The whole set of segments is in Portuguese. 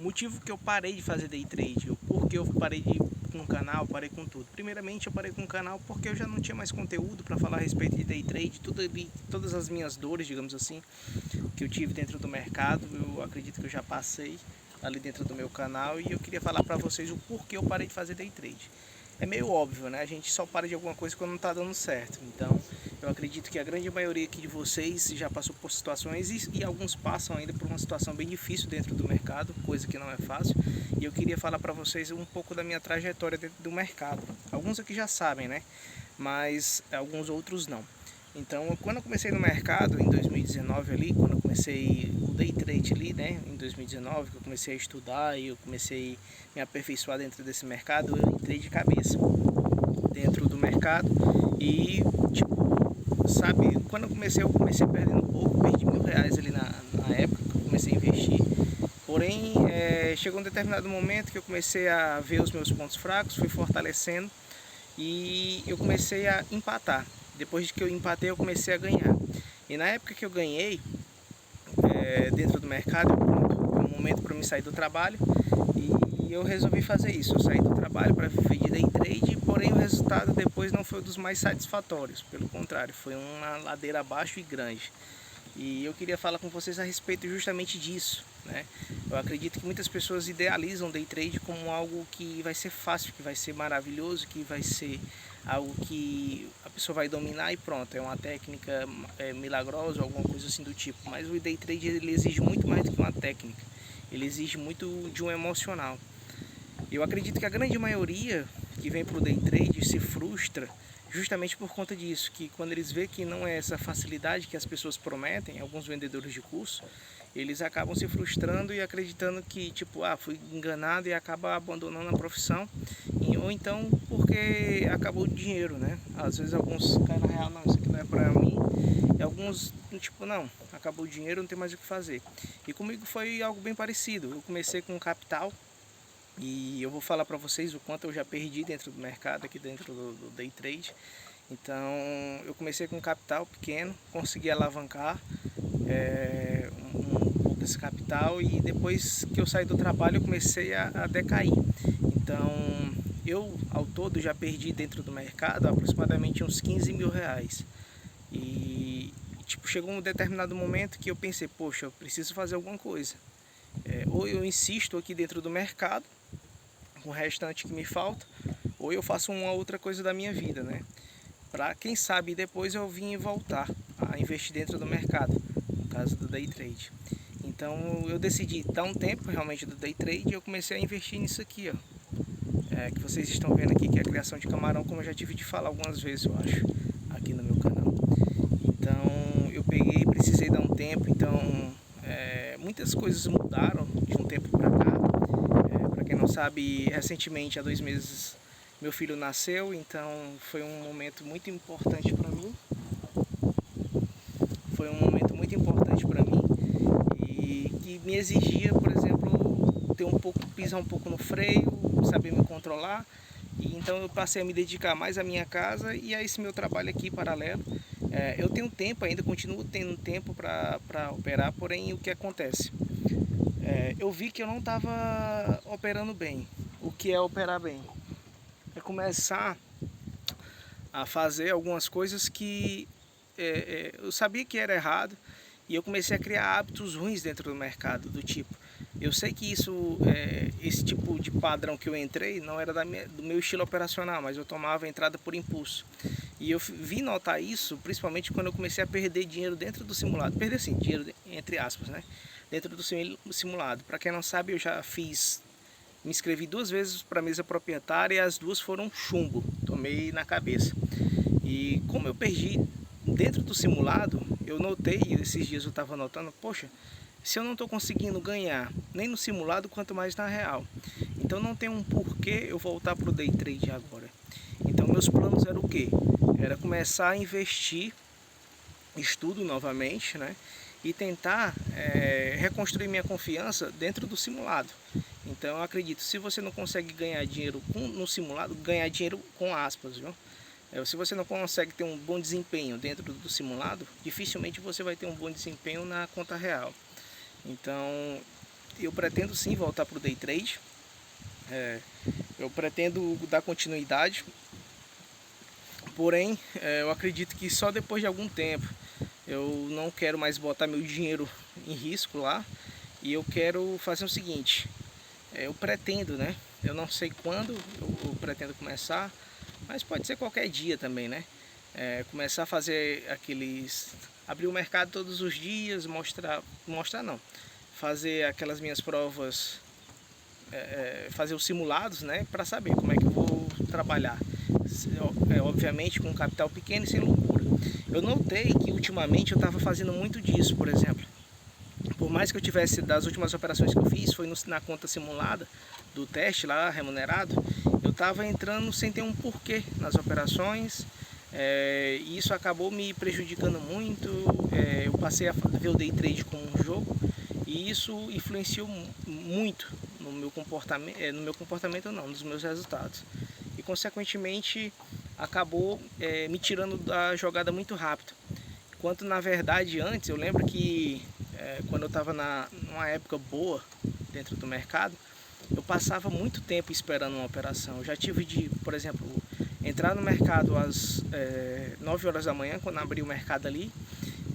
motivo que eu parei de fazer day trade, o porquê eu parei com o canal, parei com tudo. Primeiramente eu parei com o canal porque eu já não tinha mais conteúdo para falar a respeito de day trade, todas as minhas dores, digamos assim, que eu tive dentro do mercado, eu acredito que eu já passei ali dentro do meu canal e eu queria falar para vocês o porquê eu parei de fazer day trade. É meio óbvio, né? A gente só para de alguma coisa quando não está dando certo. Então, eu acredito que a grande maioria aqui de vocês já passou por situações e alguns passam ainda por uma situação bem difícil dentro do mercado, coisa que não é fácil. E eu queria falar para vocês um pouco da minha trajetória dentro do mercado. Alguns aqui já sabem, né? Mas alguns outros não. Então, quando eu comecei no mercado, em 2019 ali, quando eu comecei o day trade ali, né, em 2019, que eu comecei a estudar e eu comecei a me aperfeiçoar dentro desse mercado, eu entrei de cabeça dentro do mercado e, tipo, sabe, quando eu comecei perdendo pouco, perdi R$ 1.000 ali na época que eu comecei a investir. Porém, chegou um determinado momento que eu comecei a ver os meus pontos fracos, fui fortalecendo e eu comecei a empatar. Depois de que eu empatei, eu comecei a ganhar. E na época que eu ganhei, dentro do mercado, foi um momento para me sair do trabalho e eu resolvi fazer isso. Eu saí do trabalho para viver de day trade, porém o resultado depois não foi um dos mais satisfatórios. Pelo contrário, foi uma ladeira abaixo e grande. E eu queria falar com vocês a respeito justamente disso, né? Eu acredito que muitas pessoas idealizam day trade como algo que vai ser fácil, que vai ser maravilhoso, que vai ser algo que a pessoa vai dominar e pronto, é uma técnica milagrosa, alguma coisa assim do tipo. Mas o day trade ele exige muito mais do que uma técnica, ele exige muito de um emocional. Eu acredito que a grande maioria que vem para o day trade se frustra justamente por conta disso, que quando eles veem que não é essa facilidade que as pessoas prometem, alguns vendedores de curso, eles acabam se frustrando e acreditando que, tipo, fui enganado e acaba abandonando a profissão, ou então porque acabou o dinheiro, né? Às vezes alguns caem na real, não, isso aqui não é pra mim, e alguns, tipo, não, acabou o dinheiro, não tem mais o que fazer. E comigo foi algo bem parecido, eu comecei com capital, e eu vou falar para vocês o quanto eu já perdi dentro do mercado, aqui dentro do day trade. Então eu comecei com um capital pequeno, consegui alavancar um pouco esse capital e depois que eu saí do trabalho eu comecei a decair. Então eu ao todo já perdi dentro do mercado aproximadamente uns R$ 15.000. E tipo, chegou um determinado momento que eu pensei, poxa, eu preciso fazer alguma coisa. Ou eu insisto aqui dentro do mercado o restante que me falta, ou eu faço uma outra coisa da minha vida, né? Para quem sabe depois eu vim voltar a investir dentro do mercado, no caso do day trade. Então eu decidi dar um tempo realmente do day trade e eu comecei a investir nisso aqui, ó. Que vocês estão vendo aqui, que é a criação de camarão, como eu já tive de falar algumas vezes, eu acho, aqui no meu canal. Então eu peguei e precisei dar um tempo, então muitas coisas mudaram de um tempo para cá. Para quem não sabe, recentemente, há 2 meses, meu filho nasceu, então foi um momento muito importante para mim. Foi um momento muito importante para mim e que me exigia, por exemplo, pisar um pouco no freio, saber me controlar. E então eu passei a me dedicar mais à minha casa e a esse meu trabalho aqui paralelo. Eu tenho tempo ainda, continuo tendo tempo para operar, porém o que acontece? Eu vi que eu não estava operando bem. O que é operar bem? É começar a fazer algumas coisas que eu sabia que era errado e eu comecei a criar hábitos ruins dentro do mercado, do tipo, eu sei que esse tipo de padrão que eu entrei não era do meu estilo operacional, mas eu tomava a entrada por impulso. E eu vi notar isso, principalmente quando eu comecei a perder dinheiro dentro do simulado. Perder sim, dinheiro entre aspas, né? Dentro do simulado. Para quem não sabe, eu já me inscrevi 2 vezes para a mesa proprietária e as 2 foram chumbo. Tomei na cabeça. E como eu perdi dentro do simulado, eu notei, esses dias eu estava notando, poxa, se eu não estou conseguindo ganhar nem no simulado, quanto mais na real. Então não tem um porquê eu voltar para o day trade agora. Então meus planos eram o quê? Era começar a investir, estudo novamente, né? E tentar reconstruir minha confiança dentro do simulado. Então eu acredito, se você não consegue ganhar dinheiro no simulado, ganhar dinheiro com aspas, viu? Se você não consegue ter um bom desempenho dentro do simulado, dificilmente você vai ter um bom desempenho na conta real. Então eu pretendo sim voltar para o day trade. Eu pretendo dar continuidade, porém eu acredito que só depois de algum tempo. Eu não quero mais botar meu dinheiro em risco lá, e eu quero fazer o seguinte, eu pretendo, né? Eu não sei quando eu pretendo começar, mas pode ser qualquer dia também, né? Começar a fazer abrir o mercado todos os dias, mostrar não, fazer aquelas minhas provas, fazer os simulados, né? Para saber como é que eu vou trabalhar. Obviamente com capital pequeno e sem loucura. Eu notei que ultimamente eu estava fazendo muito disso, por exemplo. Por mais que eu tivesse, das últimas operações que eu fiz, foi na conta simulada do teste lá, remunerado, eu estava entrando sem ter um porquê nas operações, e isso acabou me prejudicando muito. Eu passei a ver o day trade como um jogo, e isso influenciou muito no meu comportamento não, nos meus resultados. E consequentemente acabou me tirando da jogada muito rápido. Enquanto na verdade antes, eu lembro que quando eu estava numa época boa dentro do mercado, eu passava muito tempo esperando uma operação. Eu já tive de, por exemplo, entrar no mercado às 9 horas da manhã, quando abri o mercado ali,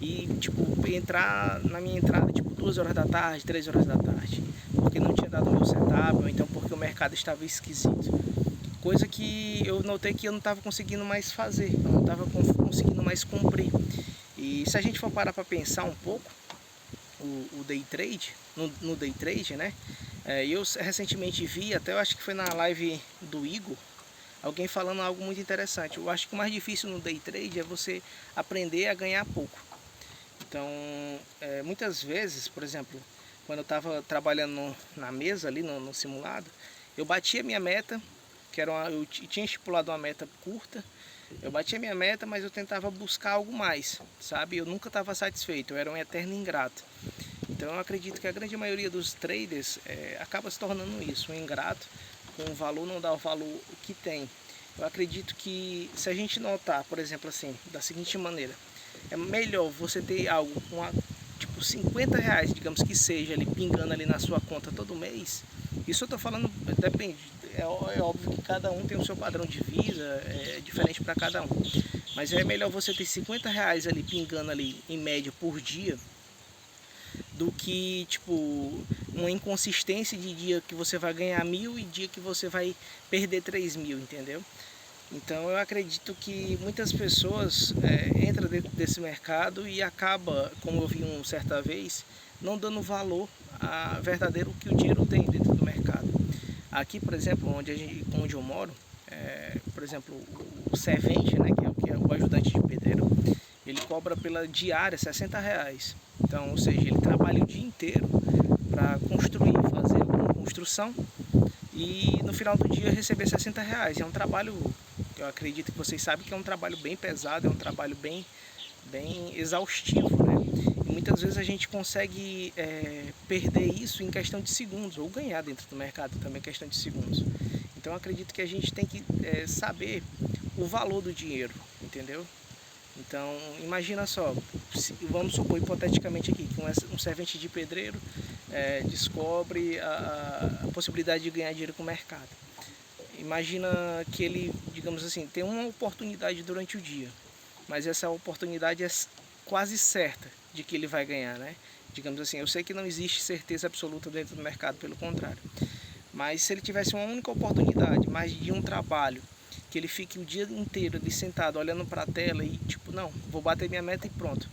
e tipo, entrar na minha entrada tipo 2 horas da tarde, 3 horas da tarde, porque não tinha dado o meu setup, ou então porque o mercado estava esquisito. Coisa que eu notei que eu não estava conseguindo mais fazer, eu não estava conseguindo mais cumprir. E se a gente for parar para pensar um pouco, o day trade, no day trade, né? Eu recentemente vi, até eu acho que foi na live do Igor, alguém falando algo muito interessante. Eu acho que o mais difícil no day trade é você aprender a ganhar pouco. Então, muitas vezes, por exemplo, quando eu estava trabalhando na mesa ali no simulado, eu batia minha meta, eu tinha estipulado uma meta curta. Eu batia minha meta, mas eu tentava buscar algo mais, sabe? Eu nunca estava satisfeito, eu era um eterno ingrato. Então eu acredito que a grande maioria dos traders acaba se tornando isso, um ingrato, com o valor, não dá o valor que tem. Eu acredito que se a gente notar, por exemplo, assim, da seguinte maneira, é melhor você ter algo, tipo R$50, digamos que seja, ali pingando ali na sua conta todo mês. Isso eu estou falando, depende, é óbvio que cada um tem o seu padrão de vida, é diferente para cada um. Mas é melhor você ter R$50 ali pingando ali em média por dia, do que tipo uma inconsistência de dia que você vai ganhar 1.000 e dia que você vai perder 3.000, entendeu? Então eu acredito que muitas pessoas entram dentro desse mercado e acaba, como eu vi uma certa vez, não dando valor a verdadeiro que o dinheiro tem dentro do mercado. Aqui, por exemplo, onde eu moro, por exemplo, o servente, né, que é o ajudante de pedreiro, ele cobra pela diária R$60. Então, ou seja, ele trabalha o dia inteiro para construir, fazer alguma construção e no final do dia receber R$60. É um trabalho, eu acredito que vocês sabem que é um trabalho bem pesado, é um trabalho bem exaustivo, né? E muitas vezes a gente consegue perder isso em questão de segundos, ou ganhar dentro do mercado também em questão de segundos. Então eu acredito que a gente tem que saber o valor do dinheiro, entendeu? Então imagina só, vamos supor hipoteticamente aqui que um servente de pedreiro descobre a possibilidade de ganhar dinheiro com o mercado. Imagina que ele, digamos assim, tem uma oportunidade durante o dia, mas essa oportunidade é quase certa de que ele vai ganhar, né? Digamos assim, eu sei que não existe certeza absoluta dentro do mercado, pelo contrário. Mas se ele tivesse uma única oportunidade, mais de um trabalho, que ele fique o dia inteiro ali sentado, olhando para a tela e tipo, não, vou bater minha meta e pronto.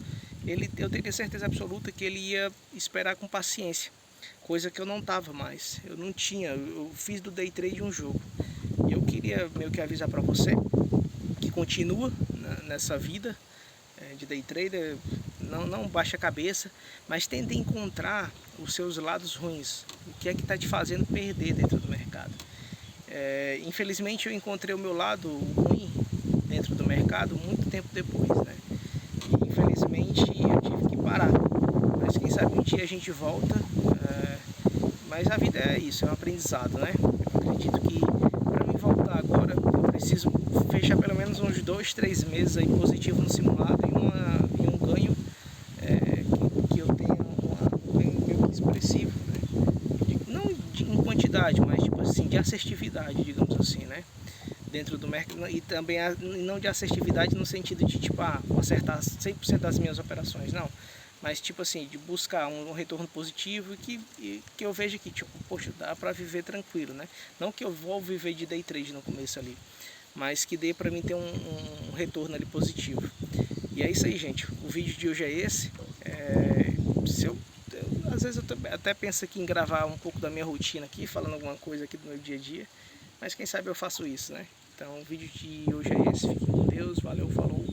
Eu teria certeza absoluta que ele ia esperar com paciência, coisa que eu não estava mais. Eu não tinha, eu fiz do day trade um jogo. E eu queria meio que avisar para você que continua nessa vida de day trader, não baixa a cabeça, mas tenta encontrar os seus lados ruins, o que é que está te fazendo perder dentro do mercado. Infelizmente eu encontrei o meu lado ruim dentro do mercado muito tempo depois, né? E infelizmente eu tive que parar, mas quem sabe um dia a gente volta, mas a vida é isso, é um aprendizado, né? Eu acredito que para mim voltar agora eu preciso fechar pelo menos uns 2, 3 meses aí positivo no simulado e um ganho que eu tenha um ganho expressivo, né? quantidade, mas tipo assim, de assertividade, digamos assim, né? Dentro do mercado, e também não de assertividade no sentido de tipo, vou acertar 100% das minhas operações, não. Mas tipo assim, de buscar um retorno positivo que eu veja que tipo, poxa, dá para viver tranquilo, né? Não que eu vou viver de day trade no começo ali, mas que dê para mim ter um retorno ali positivo. E é isso aí, gente. O vídeo de hoje é esse. Se eu, às vezes eu até penso aqui em gravar um pouco da minha rotina aqui, falando alguma coisa aqui do meu dia a dia, mas quem sabe eu faço isso, né? Então o vídeo de hoje é esse. Fiquem com Deus. Valeu, falou.